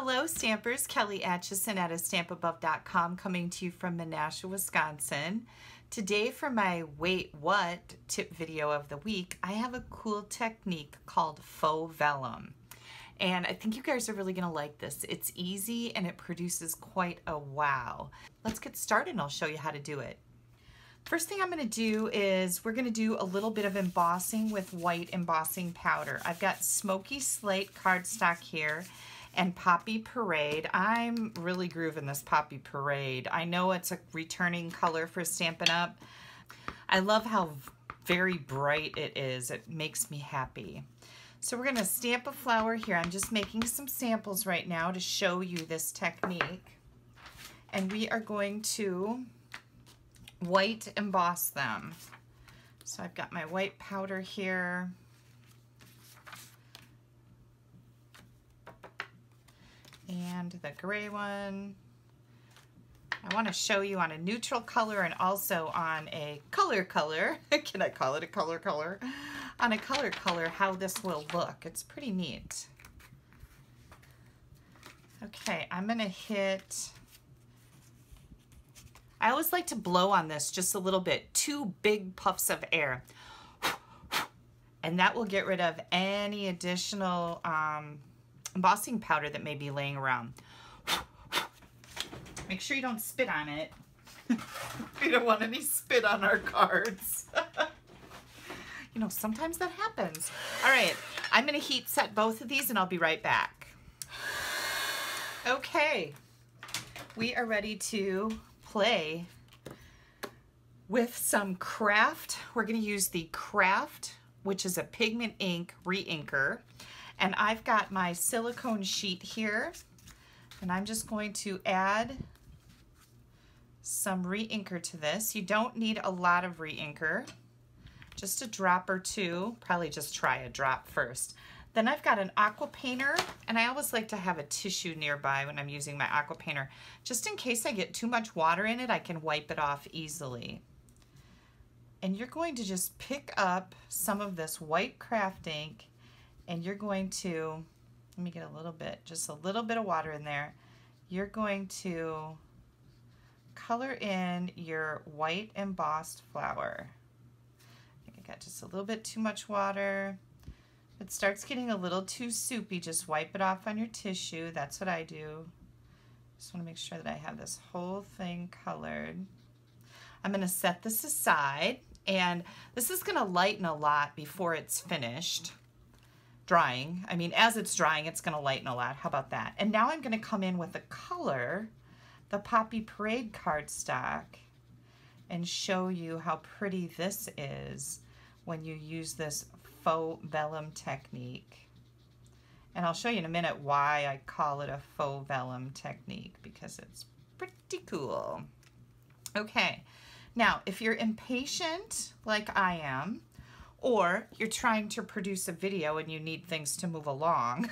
Hello Stampers, Kelly Acheson at stampabove.com coming to you from Menasha, Wisconsin. Today for my Wait What tip video of the week, I have a cool technique called Faux Vellum. And I think you guys are really gonna like this. It's easy and it produces quite a wow. Let's get started and I'll show you how to do it. First thing I'm gonna do is we're gonna do a little bit of embossing with white embossing powder. I've got Smoky Slate cardstock here and Poppy Parade. I'm really grooving this Poppy Parade. I know it's a returning color for Stampin' Up. I love how very bright it is. It makes me happy. So we're gonna stamp a flower here. I'm just making some samples right now to show you this technique. And we are going to white emboss them. So I've got my white powder here. And the gray one. I want to show you on a neutral color and also on a color. Can I call it a color? On a color how this will look. It's pretty neat. Okay, I'm going to hit... I always like to blow on this just a little bit. 2 big puffs of air. And that will get rid of any additional embossing powder that may be laying around. Make sure you don't spit on it. We don't want any spit on our cards. You know, sometimes that happens. All right, I'm gonna heat set both of these and I'll be right back. Okay, we are ready to play with some craft. We're gonna use the craft, which is a Pigment Ink Reinker. And I've got my silicone sheet here, and I'm just going to add some reinker to this. You don't need a lot of reinker, just a drop or two. Probably just try a drop first. Then I've got an aqua painter, and I always like to have a tissue nearby when I'm using my aqua painter. Just in case I get too much water in it, I can wipe it off easily. And you're going to just pick up some of this white craft ink, and you're going to, let me get a little bit, just a little bit of water in there. You're going to color in your white embossed flower. I think I got just a little bit too much water. If it starts getting a little too soupy, just wipe it off on your tissue. That's what I do. Just want to make sure that I have this whole thing colored. I'm going to set this aside, and this is going to lighten a lot before it's finished drying. I mean, as it's drying, it's going to lighten a lot. How about that? And now I'm going to come in with the color, the Poppy Parade cardstock, and show you how pretty this is when you use this Faux Vellum technique. And I'll show you in a minute why I call it a Faux Vellum technique, because it's pretty cool. Okay, now if you're impatient like I am, or you're trying to produce a video and you need things to move along,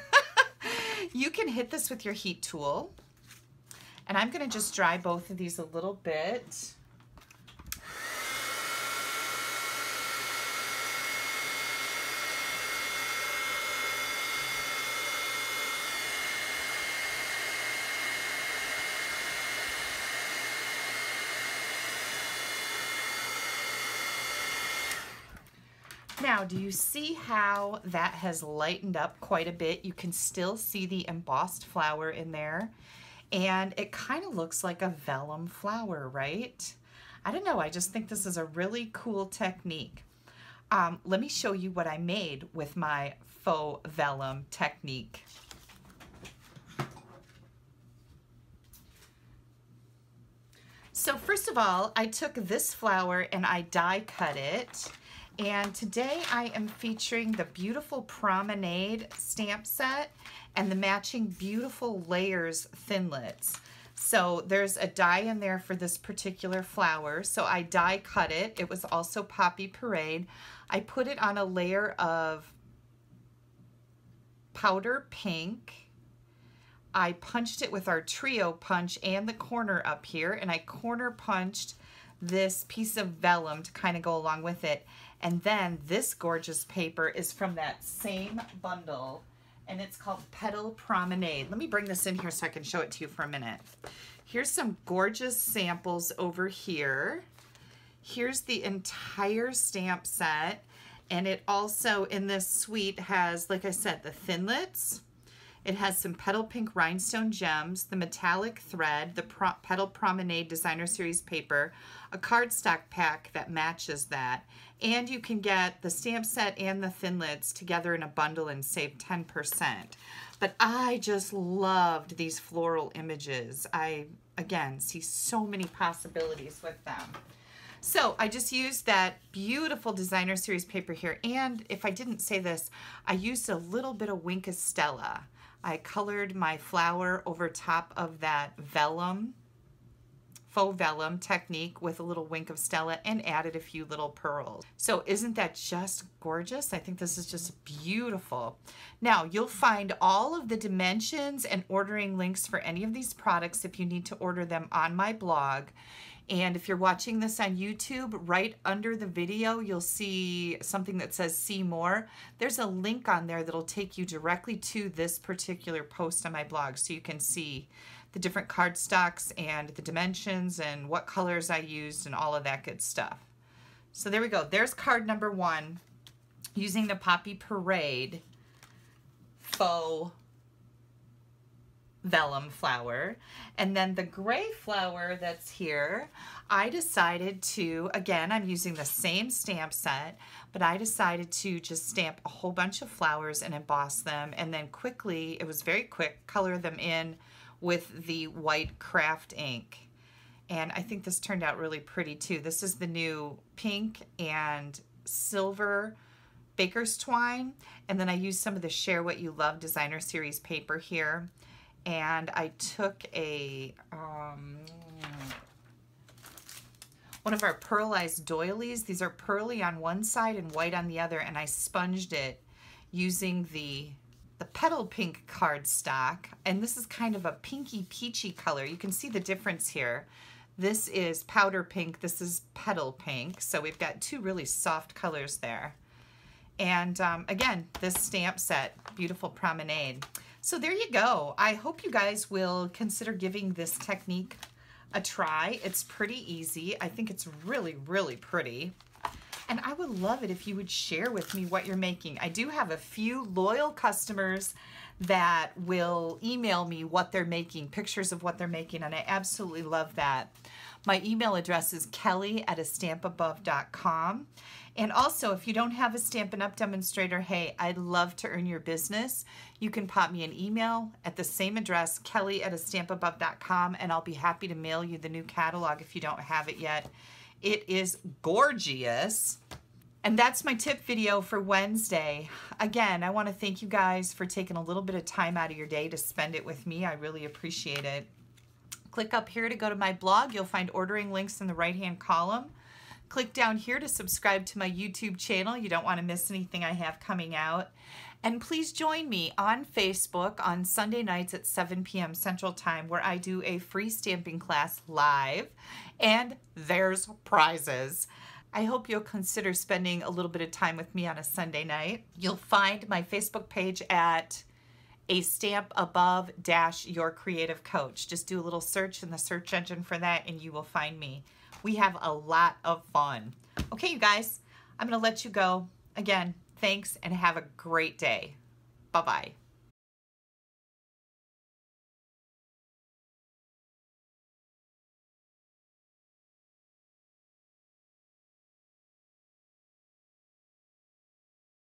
you can hit this with your heat tool. And I'm gonna just dry both of these a little bit. Now, do you see how that has lightened up quite a bit? You can still see the embossed flower in there, and it kind of looks like a vellum flower, right? I don't know, I just think this is a really cool technique. Let me show you what I made with my Faux Vellum technique. So first of all, I took this flower and I die cut it. And today I am featuring the beautiful Promenade stamp set and the matching beautiful layers thinlits. So there's a die in there for this particular flower. So I die cut it. It was also Poppy Parade. I put it on a layer of powder pink. I punched it with our trio punch and the corner up here, and I corner punched this piece of vellum to kind of go along with it. And then this gorgeous paper is from that same bundle, and it's called Petal Promenade. Let me bring this in here so I can show it to you for a minute. Here's some gorgeous samples over here. Here's the entire stamp set, and it also in this suite has, like I said, the thinlits. It has some Petal Pink Rhinestone Gems, the metallic thread, the Petal Promenade Designer Series paper, a cardstock pack that matches that, and you can get the stamp set and the thinlits together in a bundle and save 10%. But I just loved these floral images. I, again, see so many possibilities with them. So I just used that beautiful Designer Series paper here, and if I didn't say this, I used a little bit of Wink of Stella. I colored my flower over top of that vellum, faux vellum technique with a little Wink of Stella and added a few little pearls. So isn't that just gorgeous? I think this is just beautiful. Now you'll find all of the dimensions and ordering links for any of these products if you need to order them on my blog. And if you're watching this on YouTube, right under the video, you'll see something that says see more. There's a link on there that'll take you directly to this particular post on my blog so you can see the different cardstocks and the dimensions and what colors I used and all of that good stuff. So there we go. There's card number 1 using the Poppy Parade faux vellum flower. And then the gray flower that's here, I decided to, again, I'm using the same stamp set, but I decided to just stamp a whole bunch of flowers and emboss them, and then quickly, it was very quick, color them in with the white craft ink. And I think this turned out really pretty too. This is the new pink and silver baker's twine, and then I used some of the Share What You Love Designer Series paper here. And I took a one of our pearlized doilies. These are pearly on one side and white on the other, and I sponged it using the Petal Pink cardstock. And this is kind of a pinky peachy color. You can see the difference here. This is powder pink. This is petal pink. So we've got two really soft colors there. And again, this stamp set, beautiful Promenade. So there you go. I hope you guys will consider giving this technique a try. It's pretty easy. I think it's really, really pretty. And I would love it if you would share with me what you're making. I do have a few loyal customers that will email me what they're making, pictures of what they're making, and I absolutely love that. My email address is kelly@astampabove.com. And also, if you don't have a Stampin' Up! Demonstrator, hey, I'd love to earn your business. You can pop me an email at the same address, kelly@astampabove.com, and I'll be happy to mail you the new catalog if you don't have it yet. It is gorgeous. And that's my tip video for Wednesday. Again, I want to thank you guys for taking a little bit of time out of your day to spend it with me. I really appreciate it. Click up here to go to my blog. You'll find ordering links in the right-hand column. Click down here to subscribe to my YouTube channel. You don't want to miss anything I have coming out. And please join me on Facebook on Sunday nights at 7 p.m. Central Time, where I do a free stamping class live, and there's prizes. I hope you'll consider spending a little bit of time with me on a Sunday night. You'll find my Facebook page at A Stamp Above Your Creative Coach. Just do a little search in the search engine for that and you will find me. We have a lot of fun. Okay, you guys, I'm going to let you go. Again, thanks and have a great day. Bye-bye.